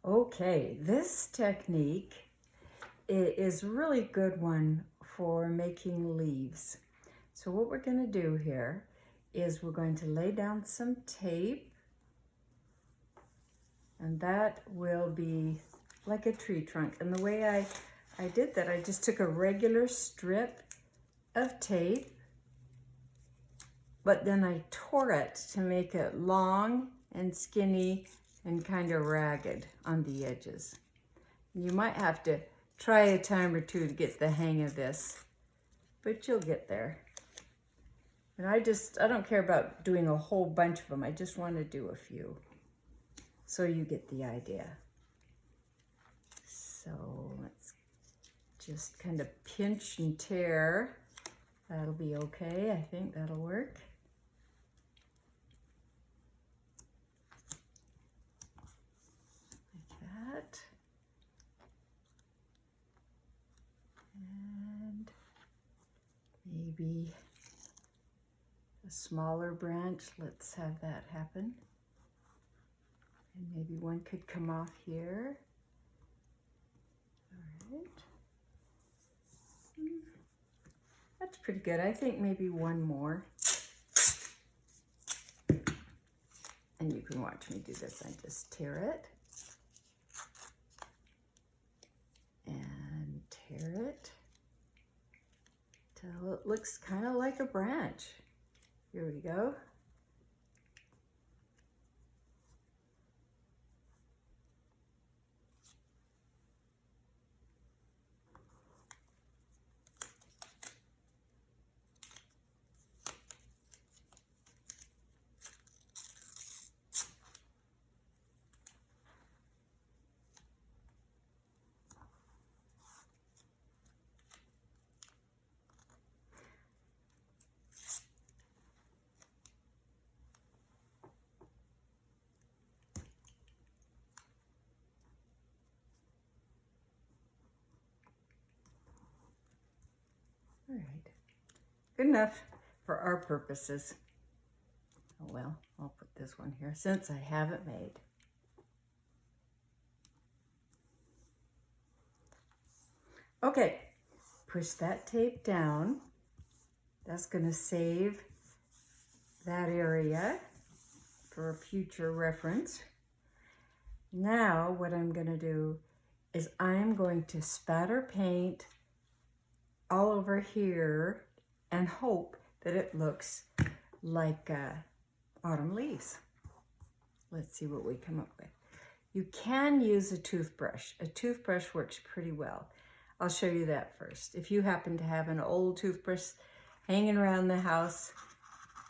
Okay, this technique is a really good one for making leaves. So what we're going to do here is we're going to lay down some tape, and that will be like a tree trunk. And the way I did that, I just took a regular strip of tape, but then I tore it to make it long and skinny and kind of ragged on the edges. You might have to try a time or two to get the hang of this, but you'll get there. And I don't care about doing a whole bunch of them. I just want to do a few so you get the idea. So let's just kind of pinch and tear. That'll be okay. I think that'll work. Like that. And maybe a smaller branch. Let's have that happen. And maybe one could come off here. All right. That's pretty good. I think maybe one more. And you can watch me do this. I just tear it. And tear it till it looks kind of like a branch. Here we go. All right, good enough for our purposes. Oh well, I'll put this one here since I have it made. Okay, push that tape down. That's gonna save that area for a future reference. Now what I'm gonna do is I'm going to spatter paint all over here and hope that it looks like autumn leaves. Let's see what we come up with. You can use a toothbrush. A toothbrush works pretty well. I'll show you that first. If you happen to have an old toothbrush hanging around the house,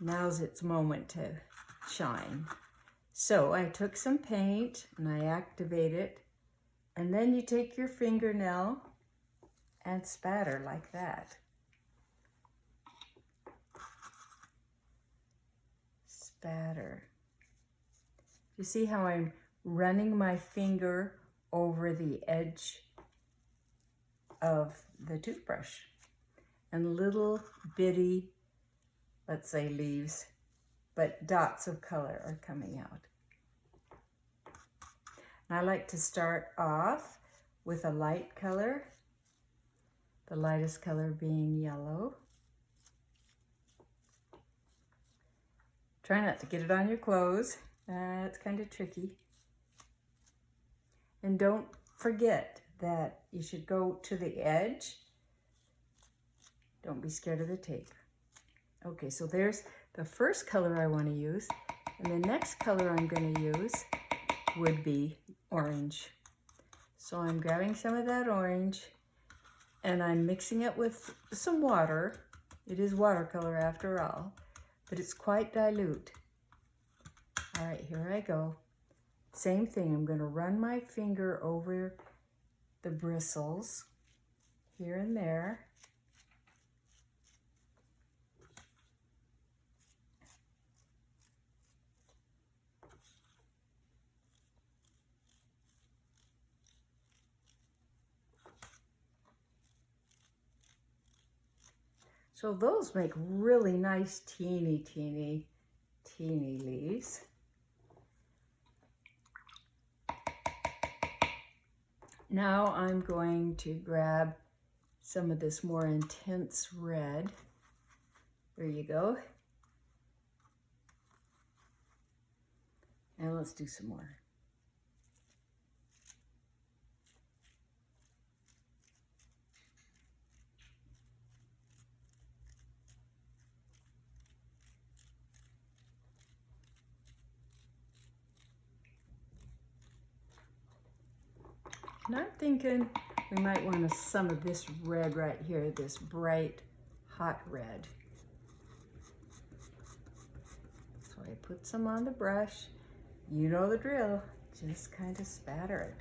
now's its moment to shine. So I took some paint and I activate it, and then you take your fingernail and spatter like that. Spatter. You see how I'm running my finger over the edge of the toothbrush? And little bitty, let's say leaves, but dots of color are coming out. And I like to start off with a light color, the lightest color being yellow. Try not to get it on your clothes. It's kind of tricky. And don't forget that you should go to the edge. Don't be scared of the tape. Okay, so there's the first color I want to use. And the next color I'm going to use would be orange. So I'm grabbing some of that orange and I'm mixing it with some water. It is watercolor after all, but it's quite dilute. All right, here I go. Same thing, I'm going to run my finger over the bristles here and there. So those make really nice teeny leaves. Now I'm going to grab some of this more intense red. There you go. And let's do some more. And I'm thinking we might want some of this red right here, this bright, hot red. So I put some on the brush. You know the drill, just kind of spatter it.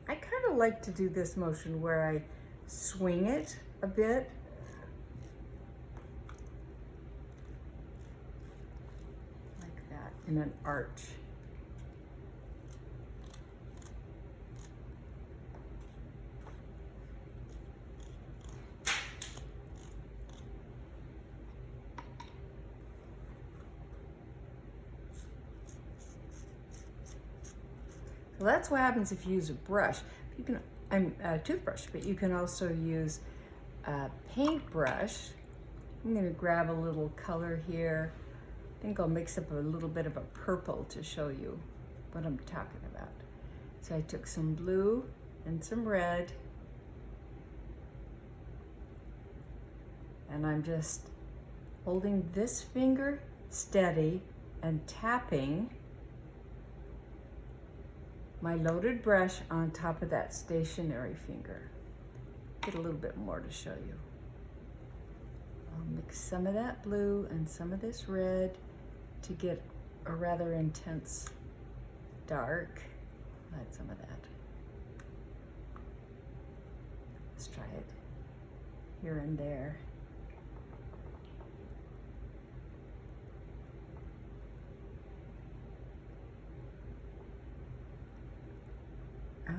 I kind of like to do this motion where I swing it a bit. Like that, in an arch. So that's what happens if you use a brush. You can, a toothbrush, but you can also use a paintbrush. I'm going to grab a little color here. I think I'll mix up a little bit of a purple to show you what I'm talking about. So I took some blue and some red, and I'm just holding this finger steady and tapping my loaded brush on top of that stationary finger. Get a little bit more to show you. I'll mix some of that blue and some of this red to get a rather intense dark. Add some of that. Let's try it here and there.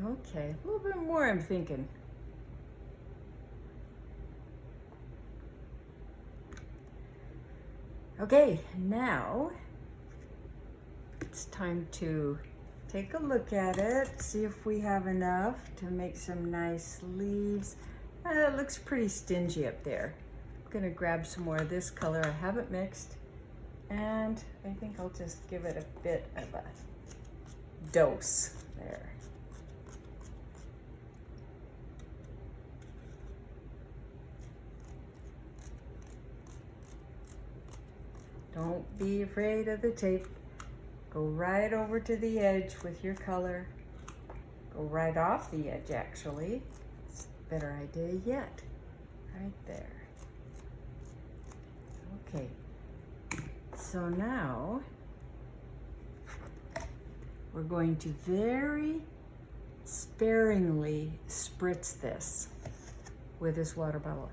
Okay, a little bit more I'm thinking. Okay, now it's time to take a look at it, see if we have enough to make some nice leaves. It looks pretty stingy up there. I'm gonna grab some more of this color I haven't mixed, and I think I'll just give it a bit of a dose there. Don't be afraid of the tape. Go right over to the edge with your color. Go right off the edge, actually. It's a better idea yet. Right there. Okay. So now we're going to very sparingly spritz this with this water bottle.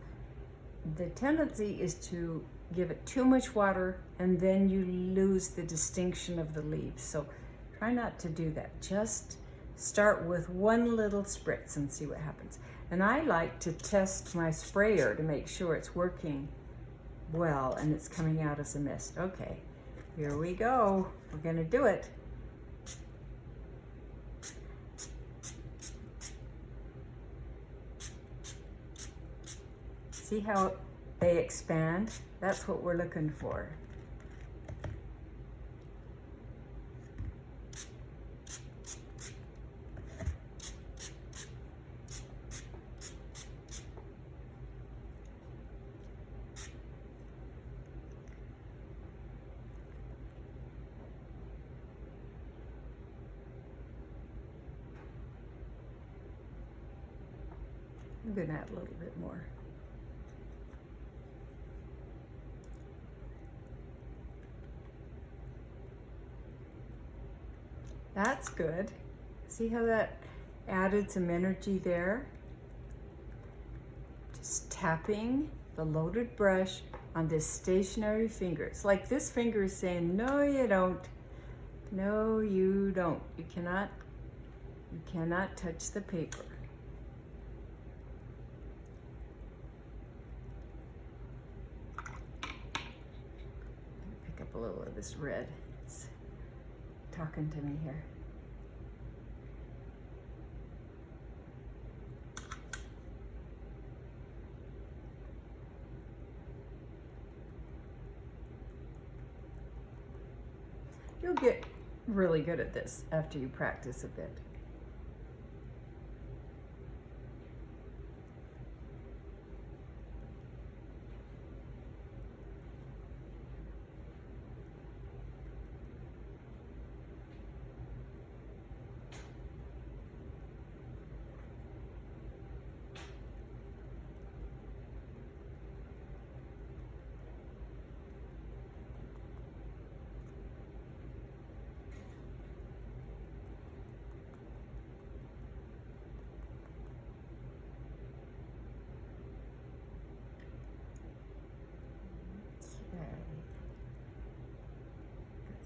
The tendency is to give it too much water and then you lose the distinction of the leaves. So try not to do that. Just start with one little spritz and see what happens. And I like to test my sprayer to make sure it's working well and it's coming out as a mist. Okay, here we go. We're gonna do it. See how they expand? That's what we're looking for. I'm gonna add a little bit more. That's good. See how that added some energy there? Just tapping the loaded brush on this stationary finger. It's like this finger is saying, no, you don't. No, you don't. You cannot touch the paper. Pick up a little of this red. talking to me here. You'll get really good at this after you practice a bit.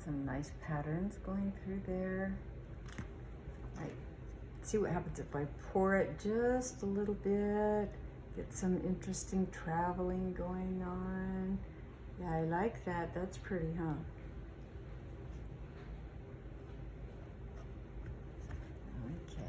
Some nice patterns going through there. See what happens if I pour it just a little bit. Get some interesting traveling going on. Yeah, I like that. That's pretty, huh? Okay.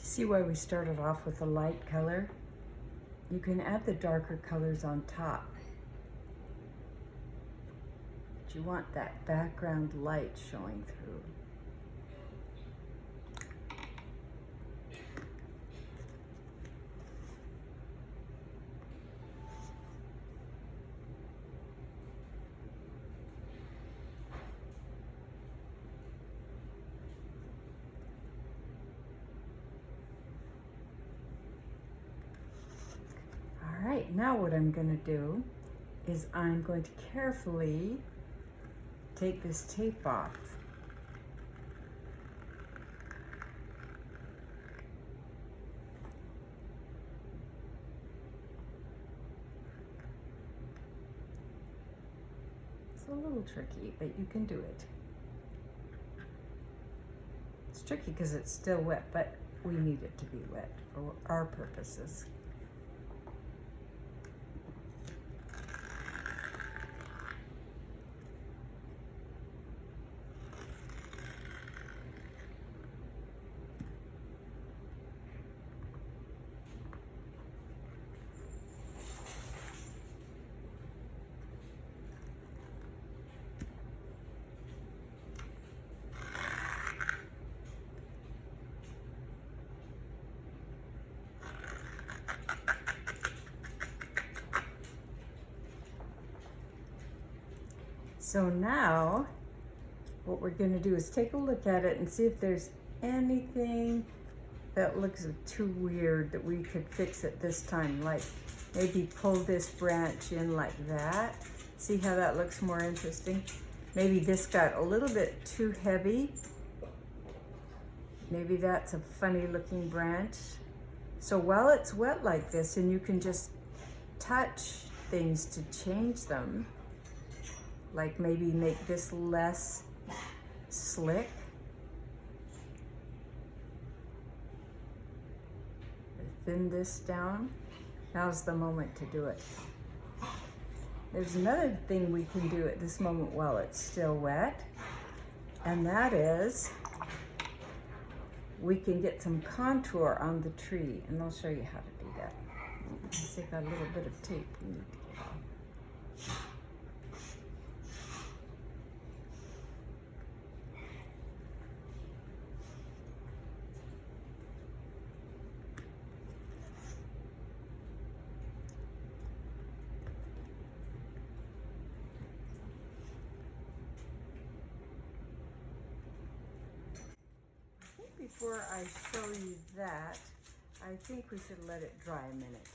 See why we started off with a light color? You can add the darker colors on top. But you want that background light showing through. All right, now what I'm going to do is I'm going to carefully take this tape off. It's a little tricky, but you can do it. It's tricky because it's still wet, but we need it to be wet for our purposes. So now what we're going to do is take a look at it and see if there's anything that looks too weird that we could fix at this time. Like maybe pull this branch in like that. See how that looks more interesting? Maybe this got a little bit too heavy. Maybe that's a funny looking branch. So while it's wet like this, and you can just touch things to change them, like maybe make this less slick. Thin this down. Now's the moment to do it. There's another thing we can do at this moment while it's still wet, and that is we can get some contour on the tree, and I'll show you how to do that. Let's take a little bit of tape we need to get off. Before I show you that, I think we should let it dry a minute.